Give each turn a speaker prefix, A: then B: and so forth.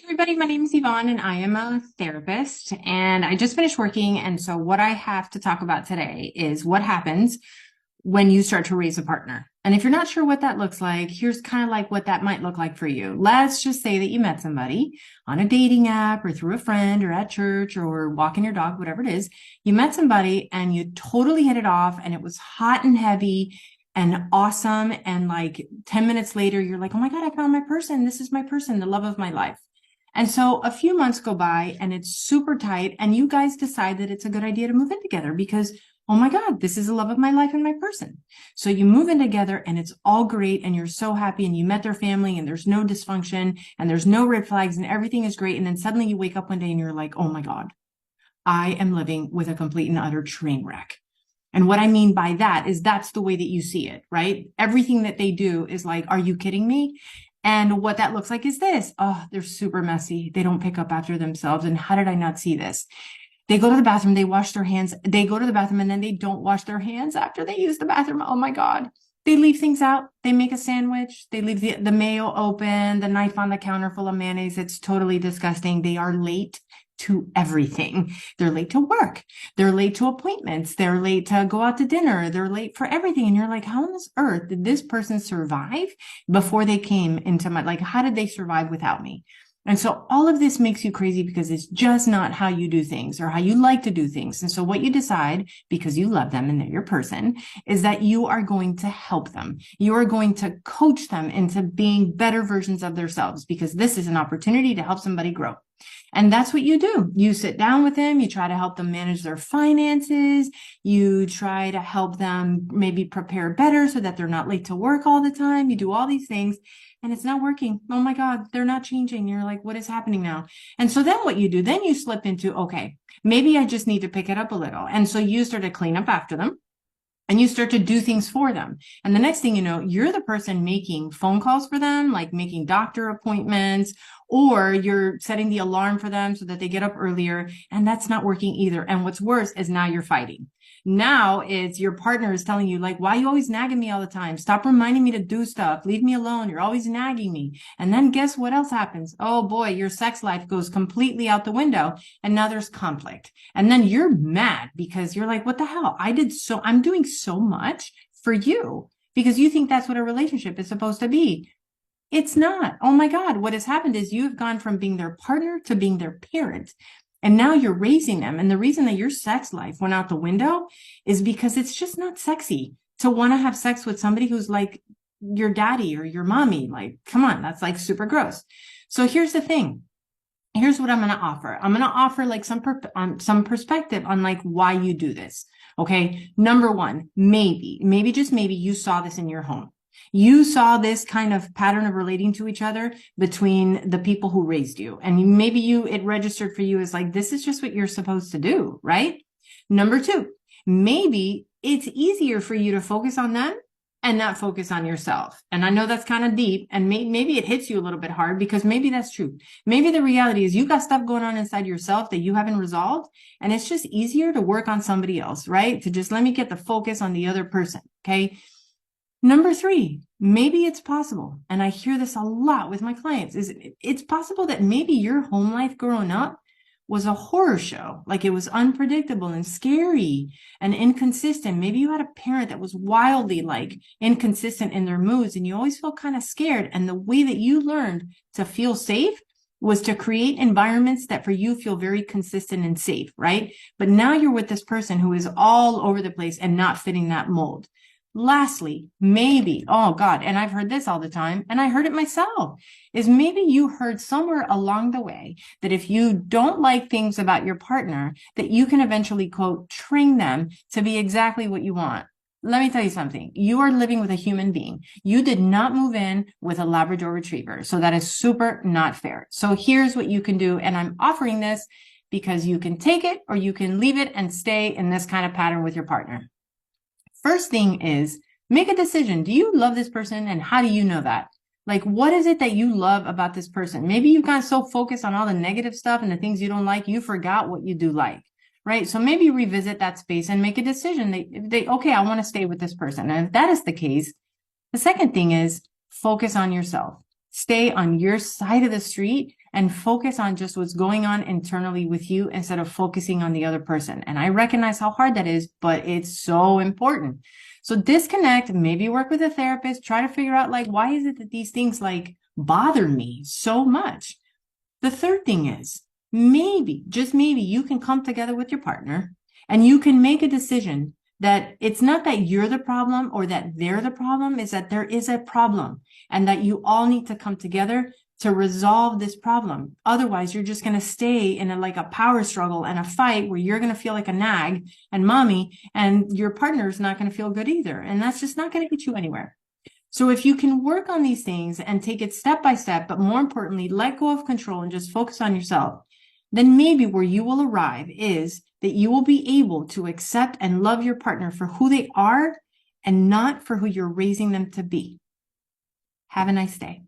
A: Everybody, my name is Yvonne and I am a therapist and I just finished working. And so what I have to talk about today is what happens when you start to raise a partner. And if you're not sure what that looks like, here's kind of like what that might look like for you. Let's just say that you met somebody on a dating app or through a friend or at church or walking your dog, whatever it is. You met somebody and you totally hit it off and it was hot and heavy and awesome. And like 10 minutes later, you're like, oh my God, I found my person. This is my person, the love of my life. And so a few months go by and it's super tight and you guys decide that it's a good idea to move in together because, oh my God, this is the love of my life and my person. So you move in together and it's all great and you're so happy and you met their family and there's no dysfunction and there's no red flags and everything is great. And then suddenly you wake up one day and you're like, oh my God, I am living with a complete and utter train wreck. And what I mean by that is that's the way that you see it, right? Everything that they do is like, are you kidding me? And what that looks like is this. Oh, they're super messy. They don't pick up after themselves. And how did I not see this? They go to the bathroom, they wash their hands. They go to the bathroom and then they don't wash their hands after they use the bathroom. Oh my God. They leave things out. They make a sandwich. They leave the mayo open, the knife on the counter full of mayonnaise. It's totally disgusting. They are late to everything. They're late to work. They're late to appointments. They're late to go out to dinner. They're late for everything. And you're like, how on this earth did this person survive before they came into my, like, how did they survive without me? And so all of this makes you crazy because it's just not how you do things or how you like to do things. And so what you decide, because you love them and they're your person, is that you are going to help them. You are going to coach them into being better versions of themselves because this is an opportunity to help somebody grow. And that's what you do. You sit down with them. You try to help them manage their finances. You try to help them maybe prepare better so that they're not late to work all the time. You do all these things and it's not working. Oh my God, they're not changing. You're like, what is happening now? And so then what you do, then you slip into, okay, maybe I just need to pick it up a little. And so you start to clean up after them. And you start to do things for them. And the next thing you know, you're the person making phone calls for them, like making doctor appointments, or you're setting the alarm for them so that they get up earlier. And that's not working either. And what's worse is now you're fighting. Now it's your partner is telling you like, why are you always nagging me all the time? Stop reminding me to do stuff. Leave me alone. You're always nagging me. And then guess what else happens? Oh boy, your sex life goes completely out the window. And now there's conflict. And then you're mad because you're like, what the hell? I'm doing so much for you because you think that's what a relationship is supposed to be. It's not. Oh my God. What has happened is you've gone from being their partner to being their parent. And now you're raising them. And the reason that your sex life went out the window is because it's just not sexy to want to have sex with somebody who's like your daddy or your mommy. Like, come on, that's like super gross. So here's the thing. Here's what I'm going to offer. I'm going to offer like some perspective on like why you do this. Okay. Number one, maybe just maybe you saw this in your home. You saw this kind of pattern of relating to each other between the people who raised you. And maybe it registered for you as like, this is just what you're supposed to do, right? Number two, maybe it's easier for you to focus on them and not focus on yourself. And I know that's kind of deep and maybe it hits you a little bit hard because maybe that's true. Maybe the reality is you got stuff going on inside yourself that you haven't resolved. And it's just easier to work on somebody else, right? To just let me get the focus on the other person. Okay. Number three, maybe it's possible, and I hear this a lot with my clients, is it's possible that maybe your home life growing up was a horror show. Like it was unpredictable and scary and inconsistent. Maybe you had a parent that was wildly like inconsistent in their moods and you always felt kind of scared. And the way that you learned to feel safe was to create environments that for you feel very consistent and safe, right? But now you're with this person who is all over the place and not fitting that mold. Lastly, maybe, oh God, and I've heard this all the time, and I heard it myself, is maybe you heard somewhere along the way that if you don't like things about your partner, that you can eventually, quote, train them to be exactly what you want. Let me tell you something. You are living with a human being. You did not move in with a Labrador Retriever. So that is super not fair. So here's what you can do. And I'm offering this because you can take it or you can leave it and stay in this kind of pattern with your partner. First thing is make a decision. Do you love this person? And how do you know that? Like, what is it that you love about this person? Maybe you've gotten so focused on all the negative stuff and the things you don't like, you forgot what you do like, right? So maybe revisit that space and make a decision. Okay, I want to stay with this person. And if that is the case, the second thing is focus on yourself. Stay on your side of the street and focus on just what's going on internally with you instead of focusing on the other person. And I recognize how hard that is, but it's so important. So disconnect, maybe work with a therapist, try to figure out like, why is it that these things like bother me so much? The third thing is maybe, just maybe, you can come together with your partner and you can make a decision that it's not that you're the problem or that they're the problem, is that there is a problem and that you all need to come together to resolve this problem. Otherwise, you're just going to stay in a power struggle and a fight where you're going to feel like a nag and mommy, and your partner's not going to feel good either. And that's just not going to get you anywhere. So if you can work on these things and take it step by step, but more importantly, let go of control and just focus on yourself, then maybe where you will arrive is that you will be able to accept and love your partner for who they are and not for who you're raising them to be. Have a nice day.